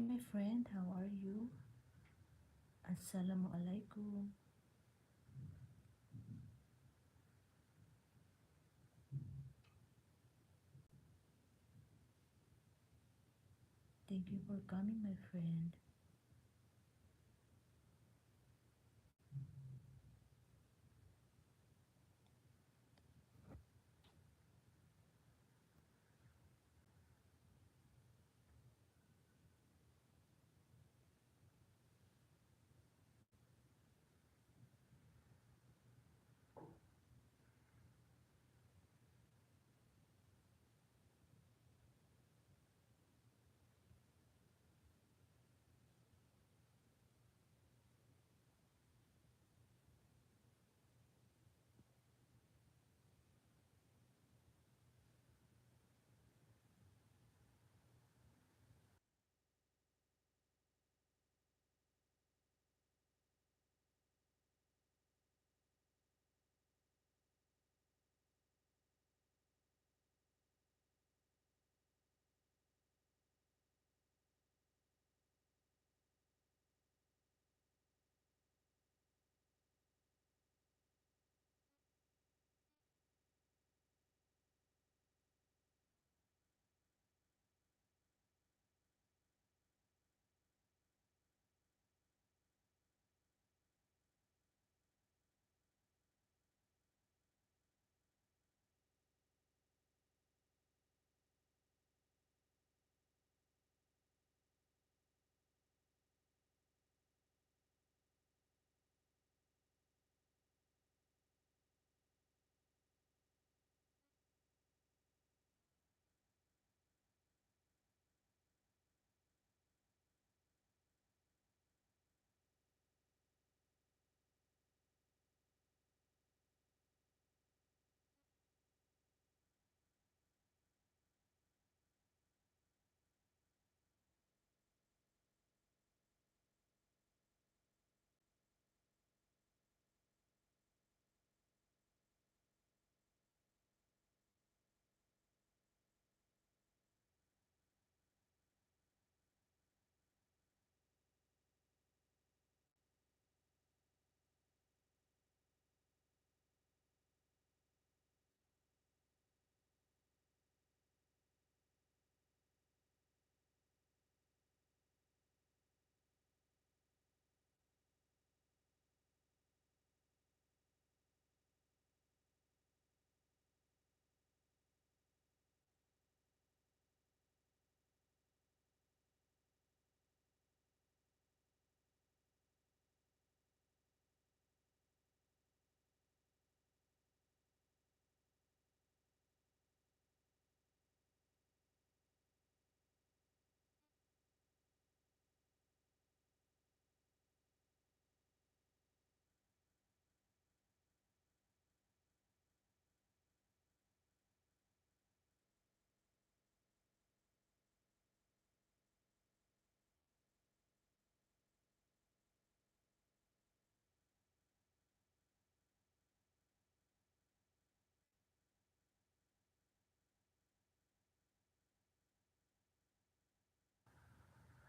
Hi, my friend. How are you? Assalamu alaikum. Thank you for coming, my friend.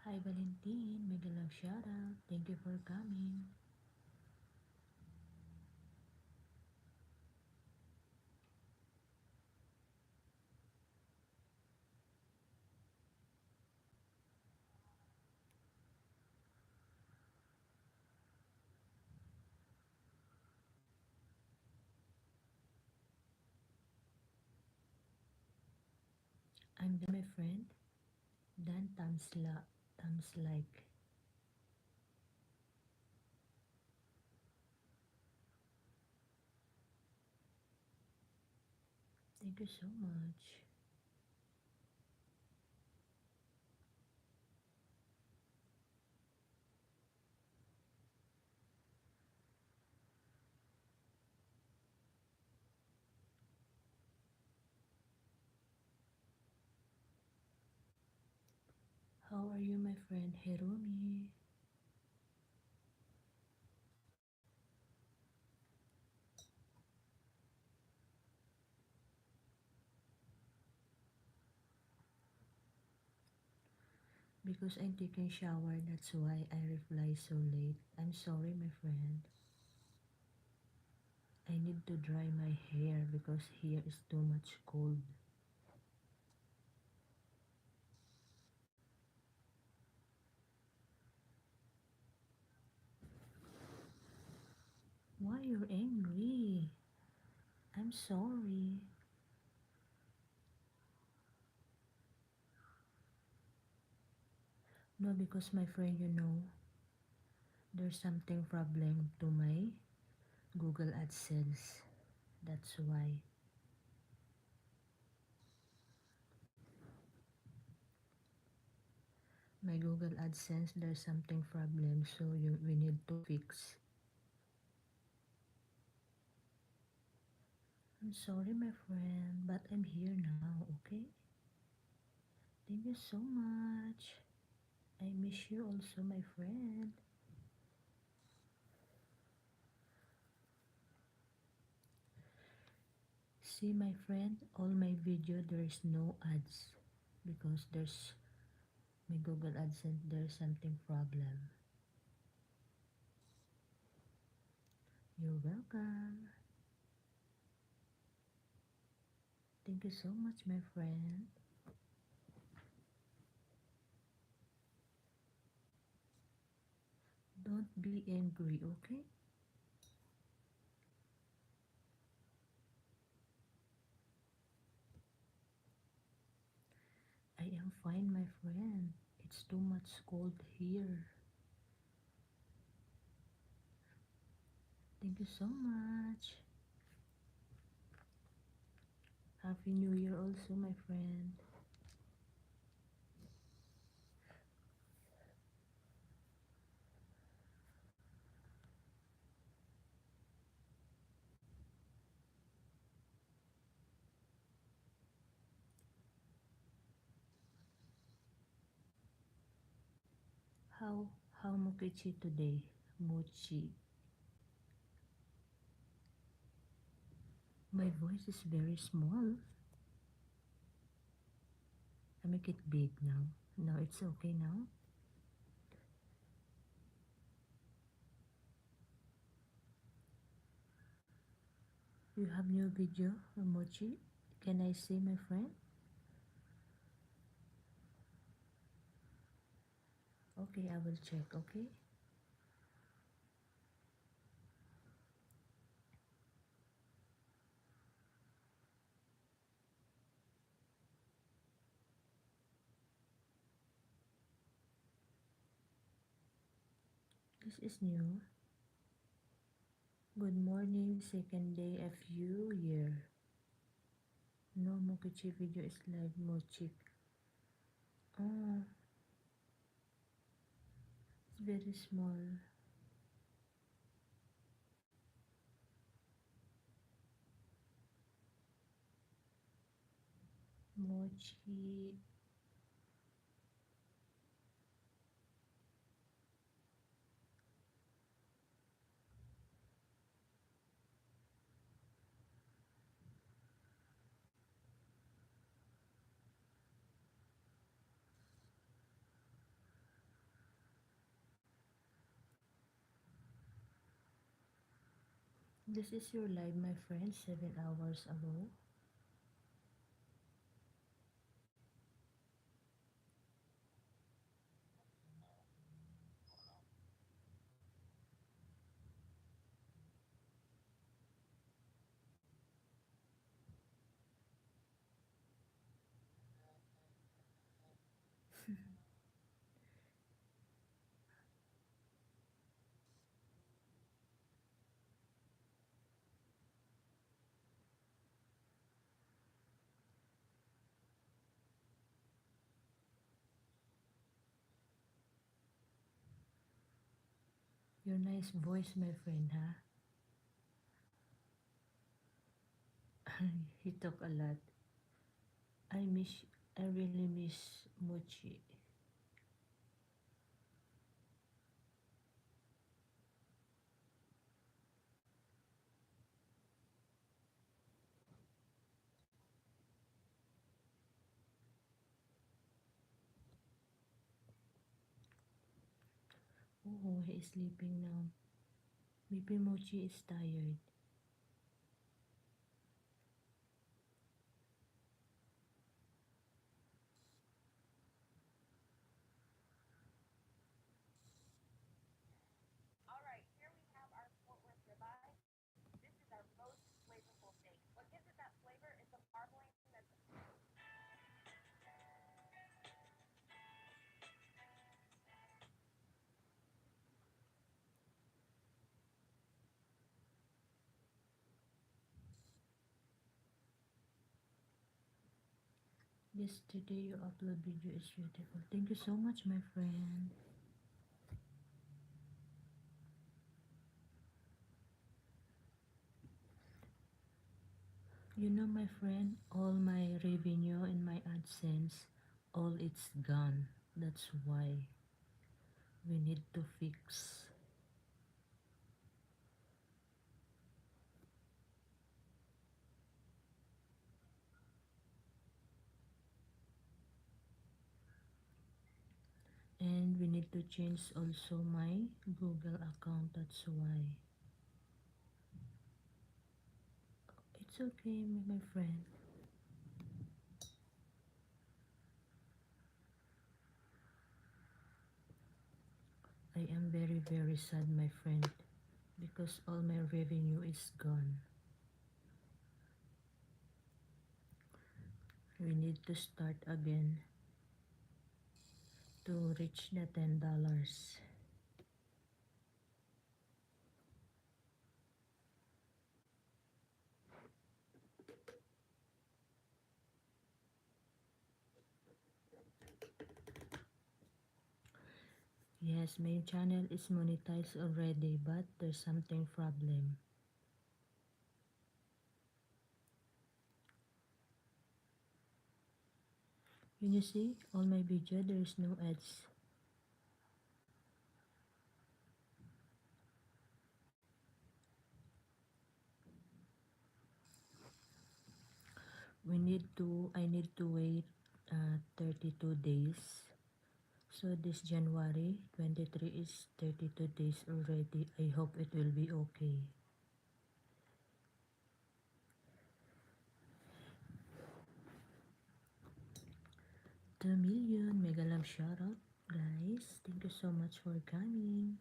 Hi, Valentin. Mega love shout out. Thank you for coming. I'm done, my friend. Done times like. Thank you so much. How are you, my friend Hirumi? Because I'm taking shower, that's why I reply so late. I'm sorry, my friend. I need to dry my hair because here is too much cold. Why you're angry? I'm sorry. No, because my friend, there's something problem to my Google AdSense. That's why. My Google AdSense, there's something problem, so we need to fix. I'm sorry, my friend, but I'm here now, okay? Thank you so much. I miss you also, my friend. See, my friend, all my video, there is no ads because there's my Google AdSense, there's something problem. You're welcome. Thank you so much, my friend. Don't be angry, okay? I am fine, my friend. It's too much cold here. Thank you so much. Happy New Year also, my friend. How how Mokichi today? Mochi. My voice is very small. I make it big now. Now it's okay now. You have new video, Mochi? Can I see, my friend? Okay, I will check, okay? This is new. Good morning, second day of new year. No Mokichi video is live, Mochi. Oh, it's very small. Mochi. This is your live, my friend, 7 hours ago. Your nice voice, my friend, huh? He talk a lot. I miss, I really miss Mochi. Oh, he is sleeping now. Maybe Mochi is tired. Yesterday you upload video is beautiful. Thank you so much, my friend. You know, my friend, all my revenue in my AdSense, all it's gone. That's why we need to fix. And we need to change also my Google account. That's why. It's okay, my friend. I am very, very sad, my friend, because all my revenue is gone. We need to start again to reach the $10. Yes, my channel is monetized already, but there's something problem. When you see all my video, there is no ads. I need to wait 32 days. So this January 23 is 32 days already. I hope it will be okay. 2 million mega love shout out, guys. Thank you so much for coming.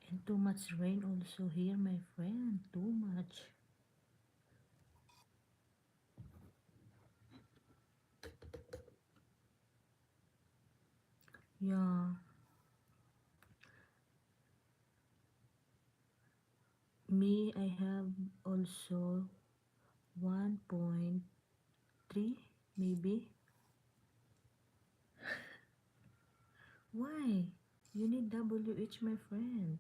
And too much rain also here, my friend. Too much. Yeah. Me, I have also 1.3 maybe. Why? You need WH, my friend.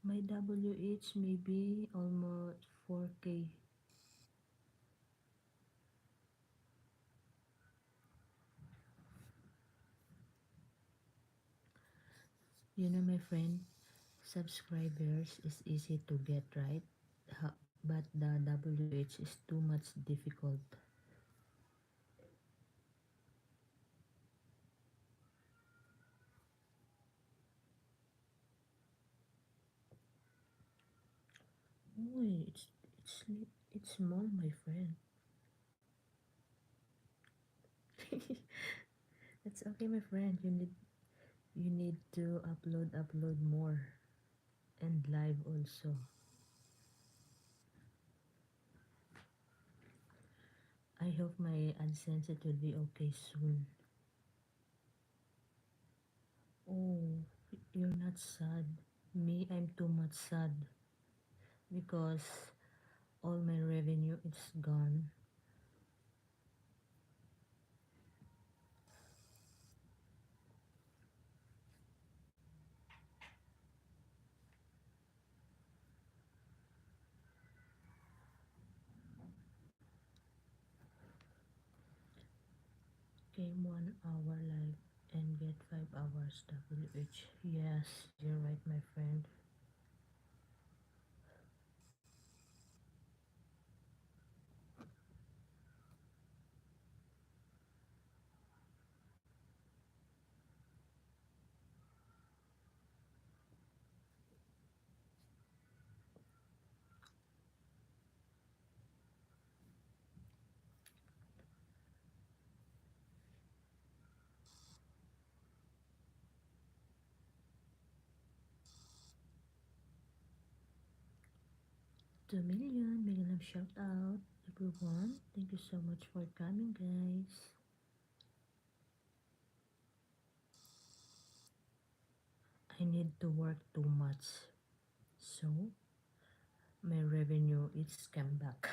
My WH maybe almost 4K. You know, my friend, subscribers is easy to get, right? But the WH is too much difficult. Oh, it's small, my friend. It's okay, my friend. You need to upload more and live also. I hope my uncensored will be okay soon. Oh, you're not sad. Me, I'm too much sad because all my revenue is gone. became 1 hour live and get 5 hours WH. Yes, you're right, my friend. 2 million, big love shout out, everyone. Thank you so much for coming, guys. I need to work too much, so my revenue is come back.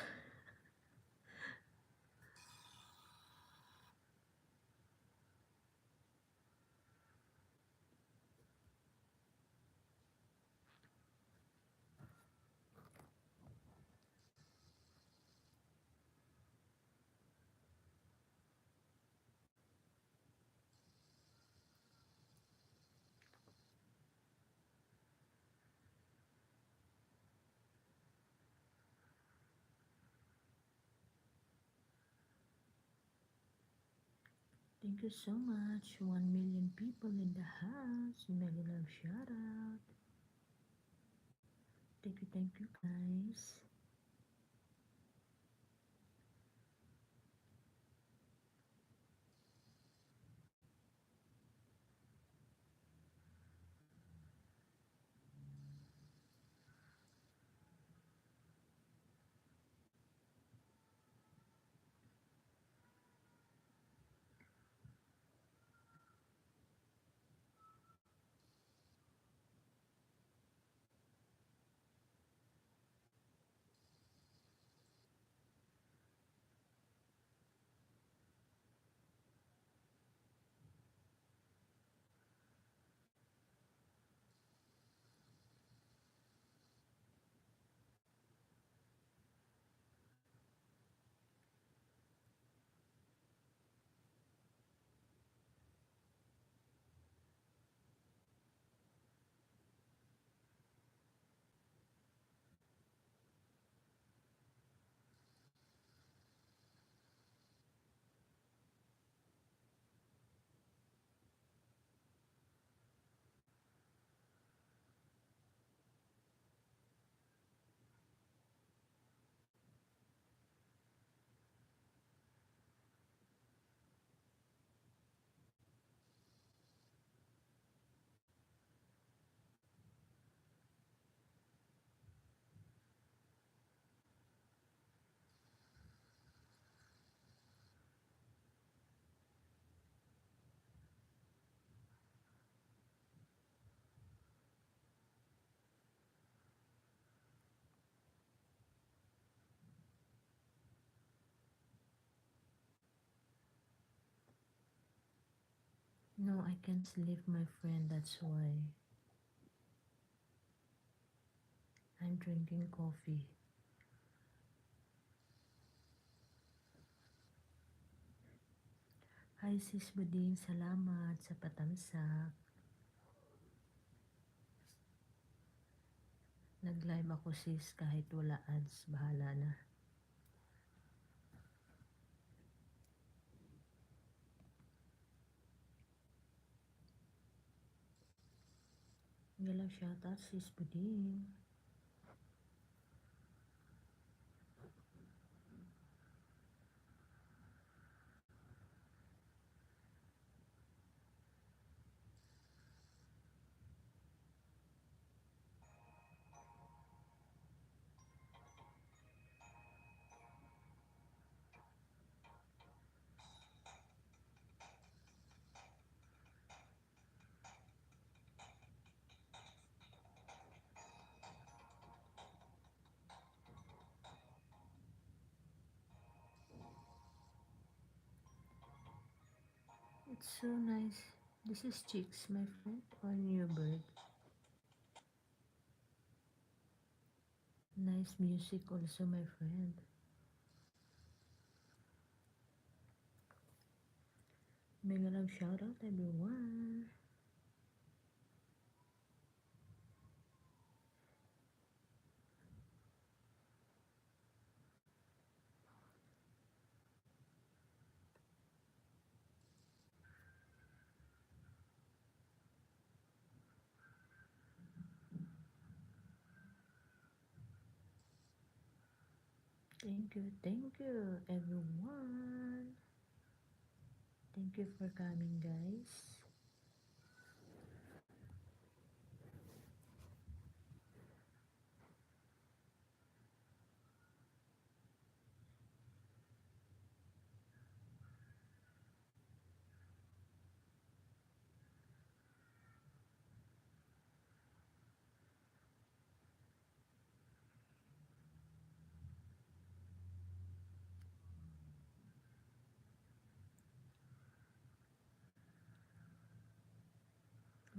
Thank you so much. 1 million people in the house. Mega love shout out. Thank you, guys. No, I can't sleep, my friend. That's why I'm drinking coffee. Hi, sis Buding. Salamat sa patamsak. Nag-live ako, sis, kahit wala ads. Bahala na. Galaw shout out, sis Buding. It's so nice. This is Chicks, my friend, or new bird. Nice music also, my friend. Mega love shout out everyone. Thank you everyone. Thank you for coming guys.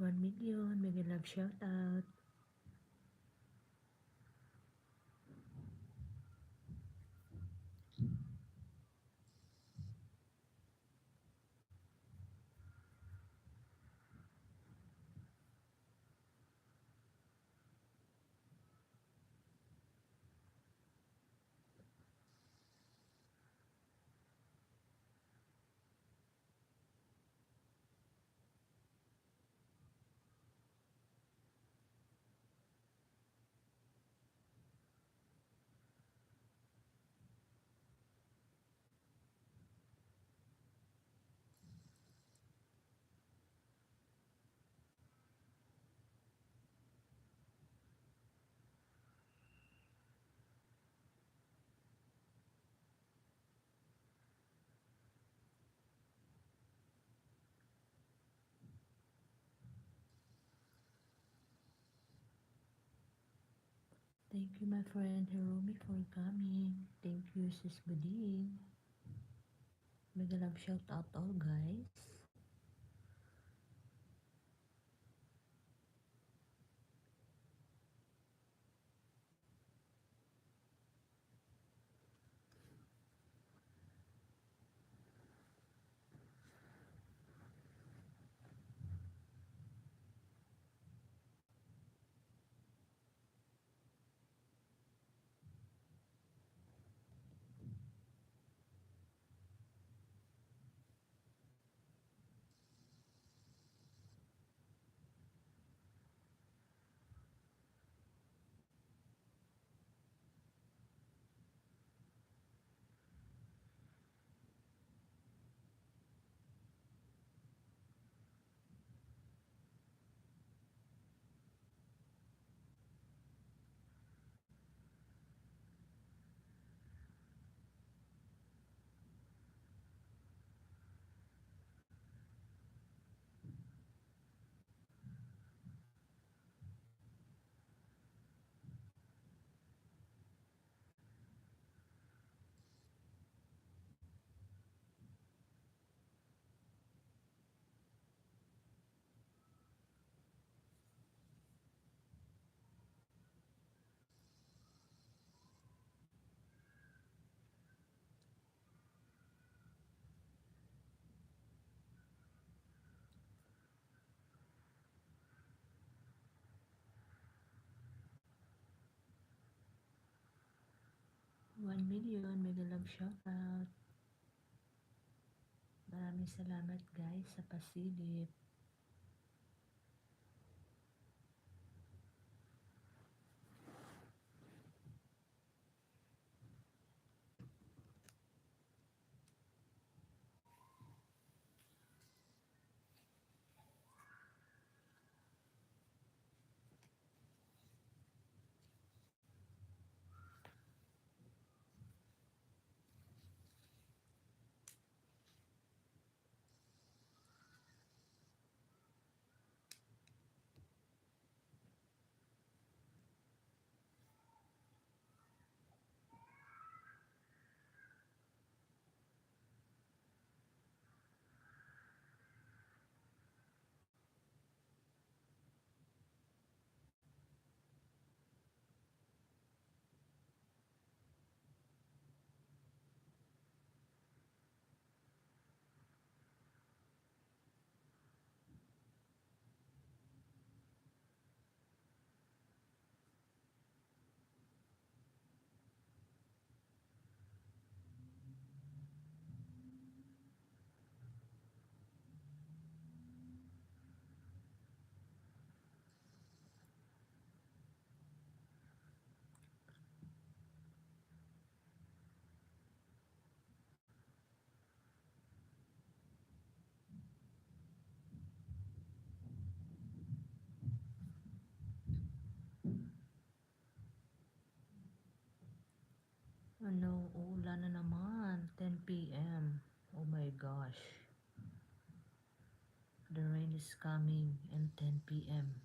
1 million mega love shout out. Thank you my friend Hiromi for coming. Thank you sis Buding. Mega love shout out all guys. 1 million mega love shout out. Maraming salamat guys sa pasilip. Ano, uulan na naman. 10 p.m. Oh my gosh. The rain is coming in 10 p.m.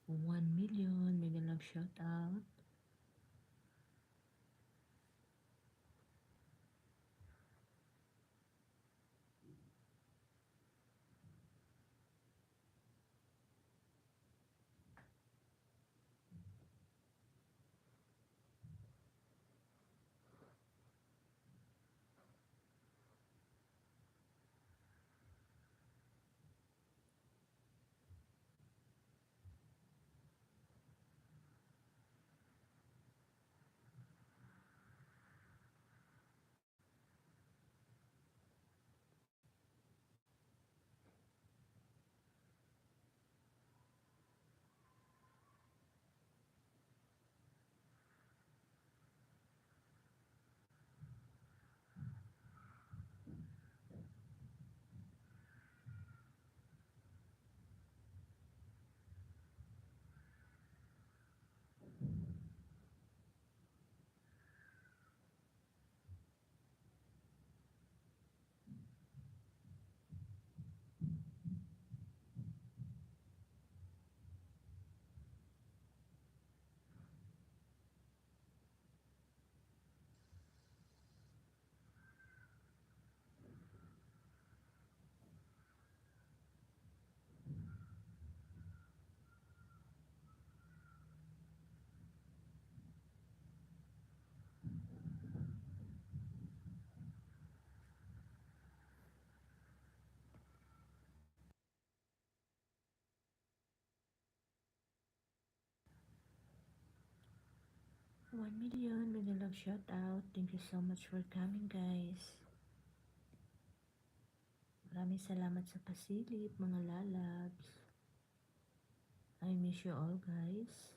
1 million. Mega love shout out. One million. Mega love shout out. Thank you so much for coming, guys. Maraming salamat sa pasilip, mga lalabs. I miss you all, guys.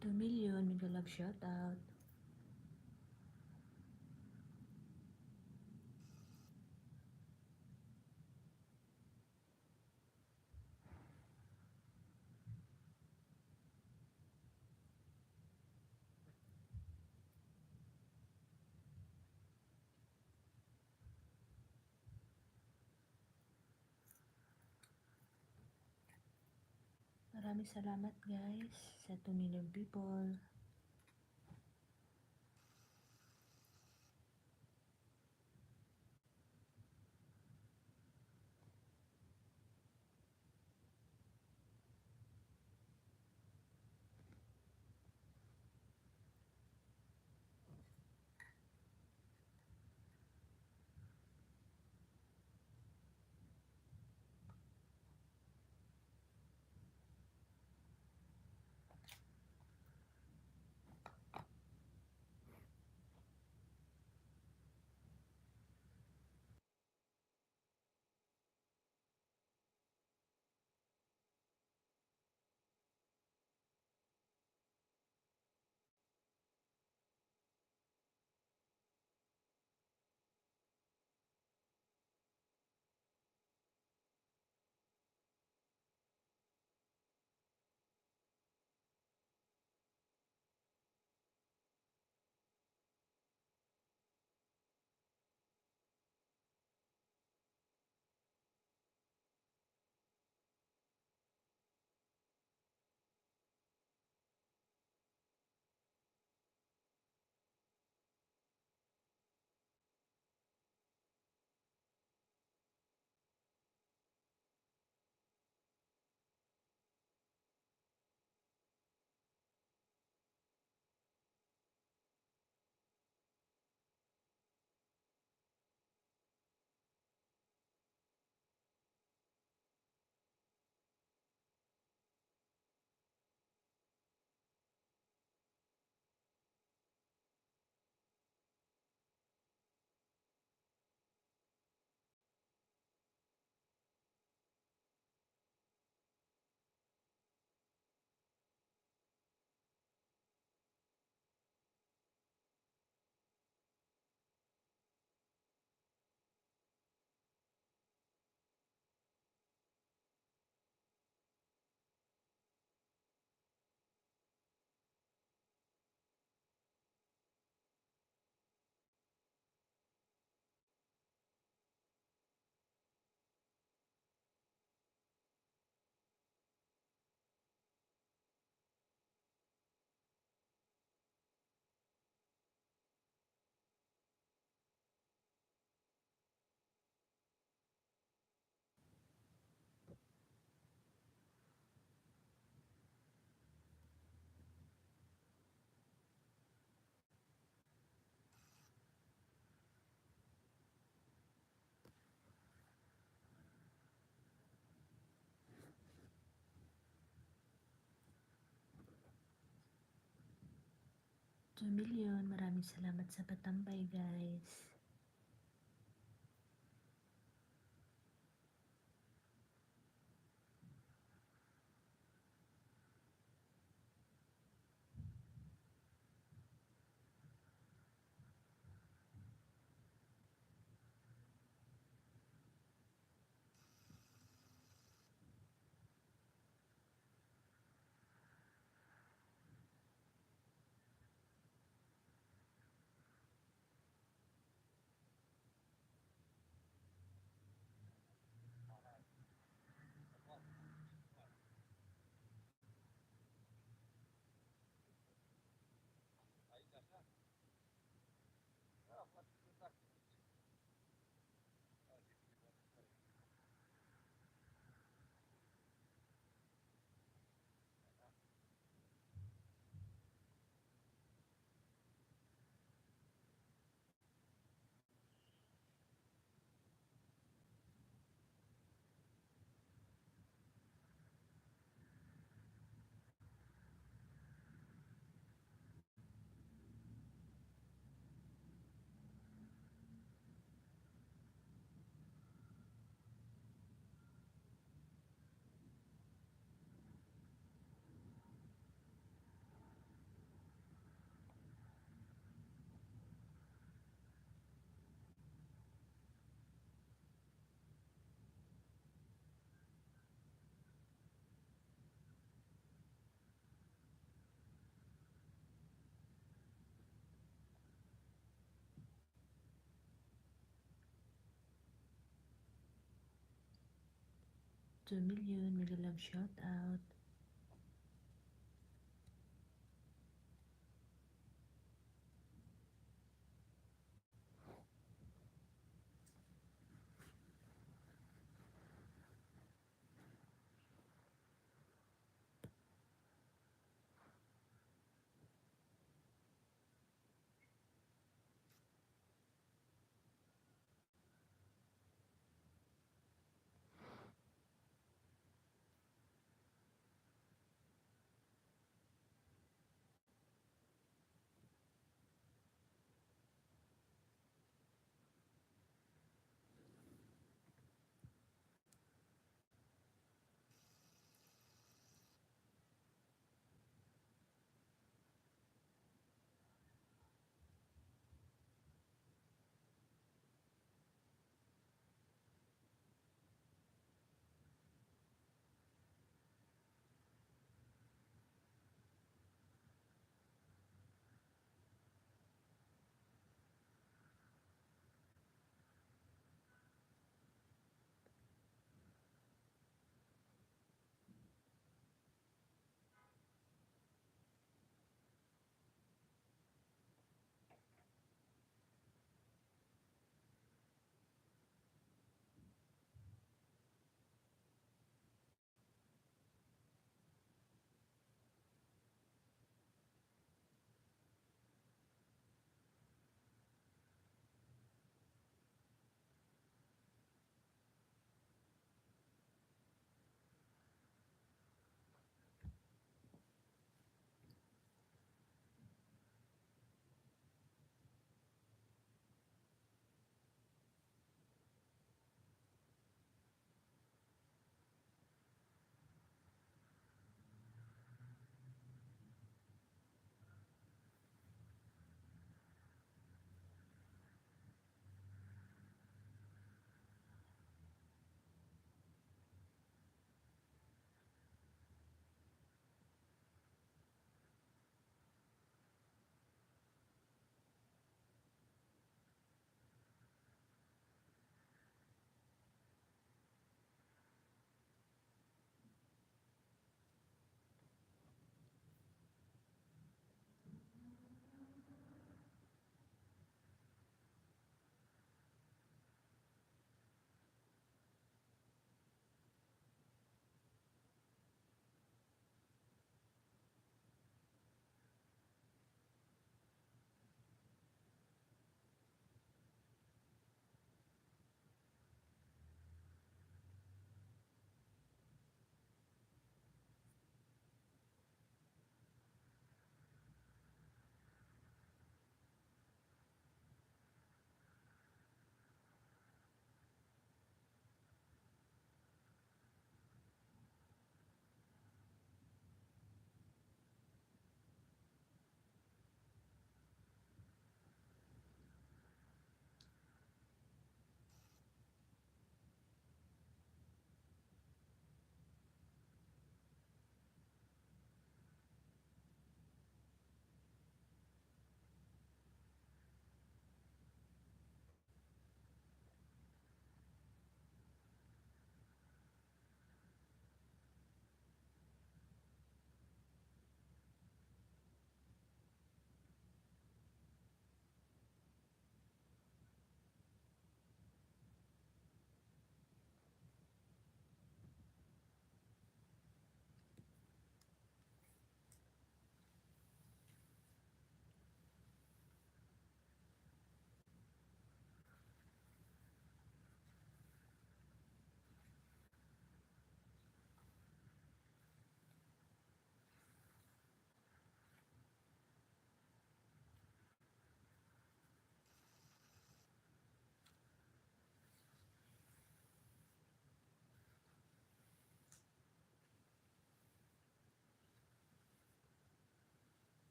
Two million. Mega love shout out. maraming salamat guys sa 2 million people. Two million, maraming salamat sa patambay guys. Two million, mega love shout out.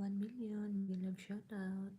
1 million. Big love shout out.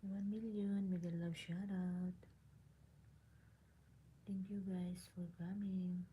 1 million mega love shout out. Thank you guys for coming.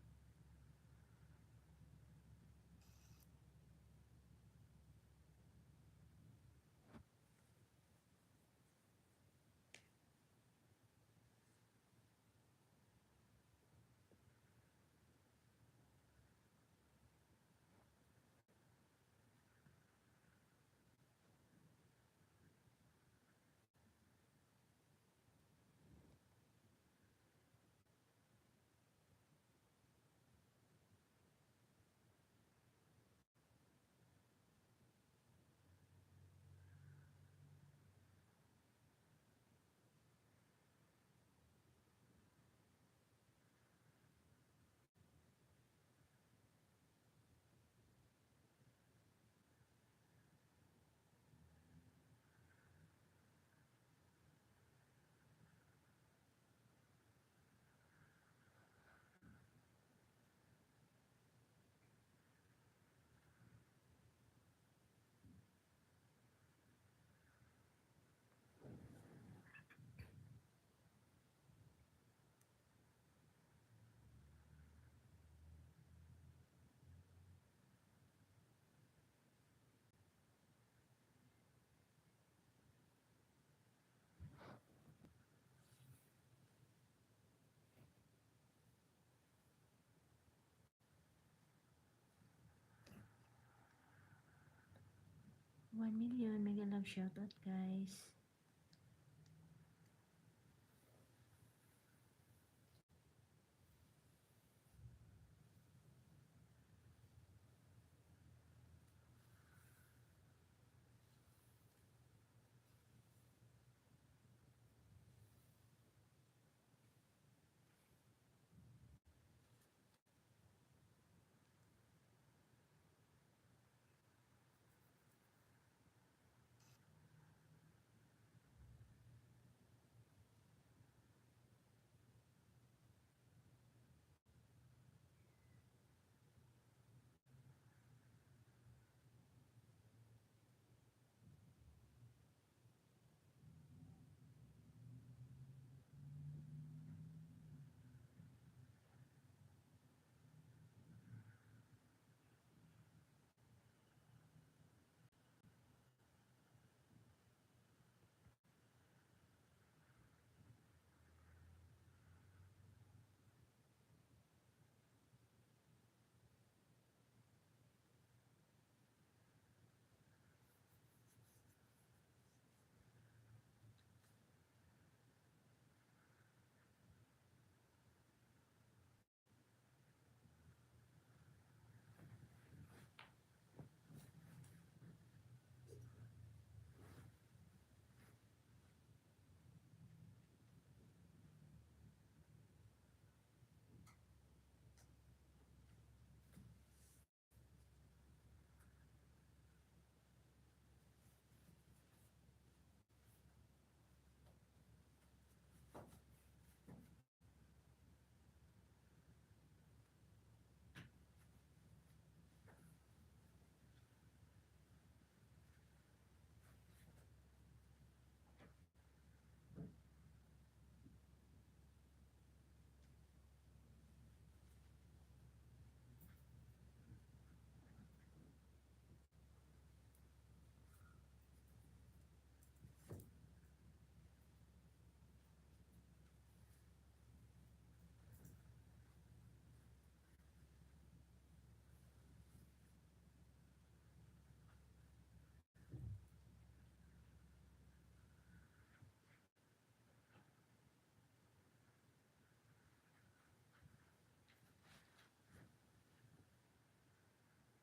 1 million mega love shout out, guys.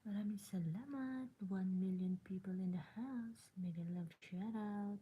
Maraming salamat. 1 million people in the house. Mega love shout out.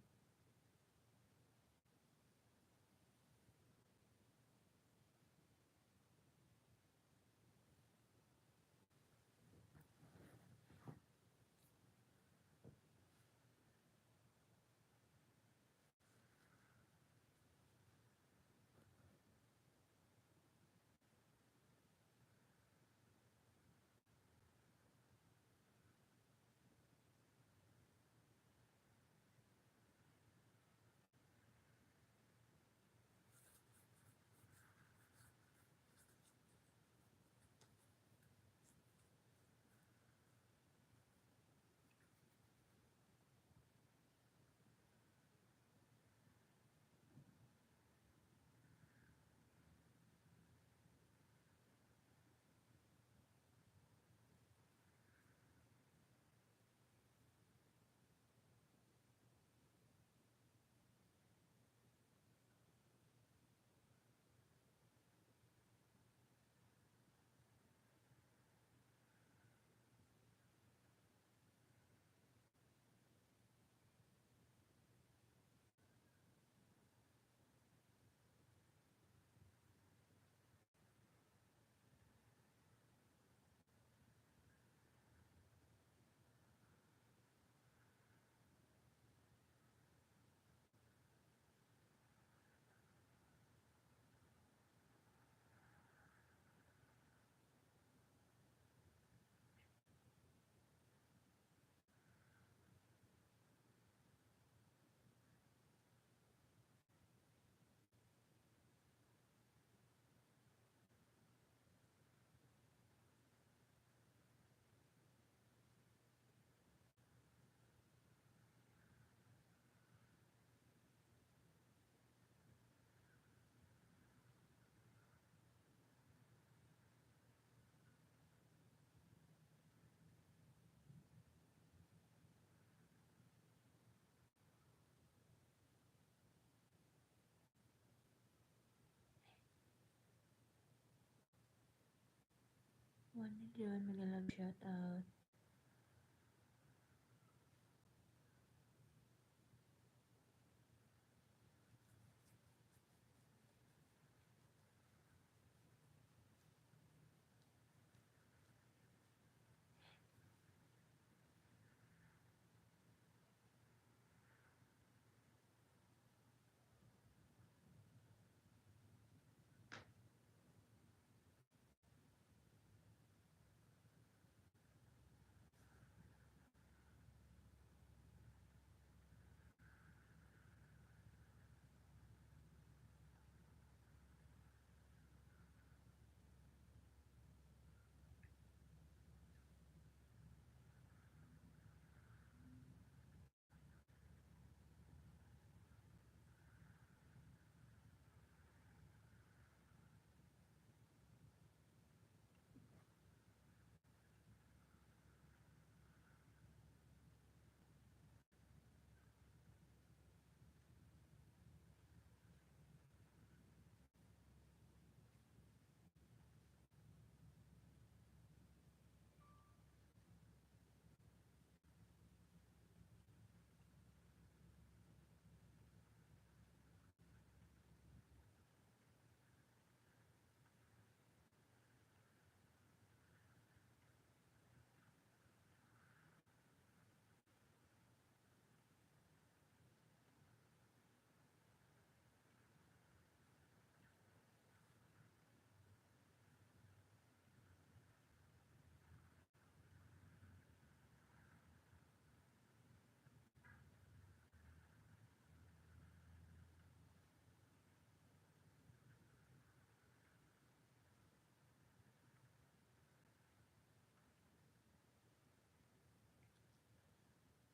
1 million, mega love shout out.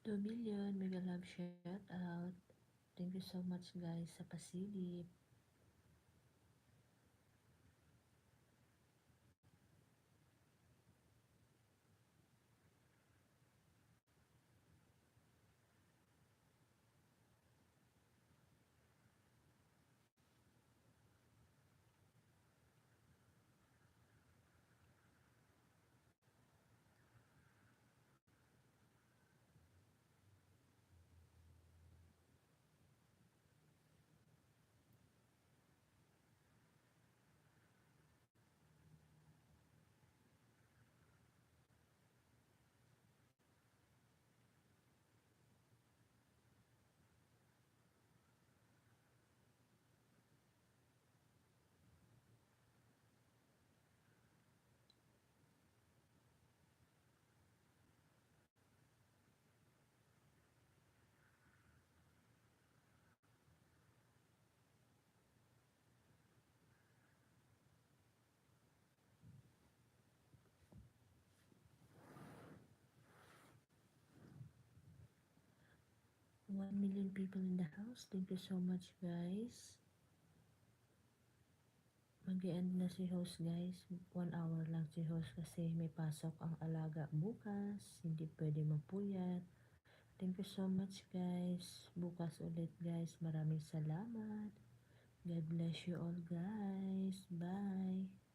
2 million, mega love shout out. Thank you so much guys sa pasilip. One million people in the house. Thank you so much guys. Mag-e-end na si host guys. 1 hour lang si host kasi may pasok ang alaga bukas. Hindi pwede mapuyat. Thank you so much guys. Bukas ulit guys. Maraming salamat. God bless you all guys. Bye.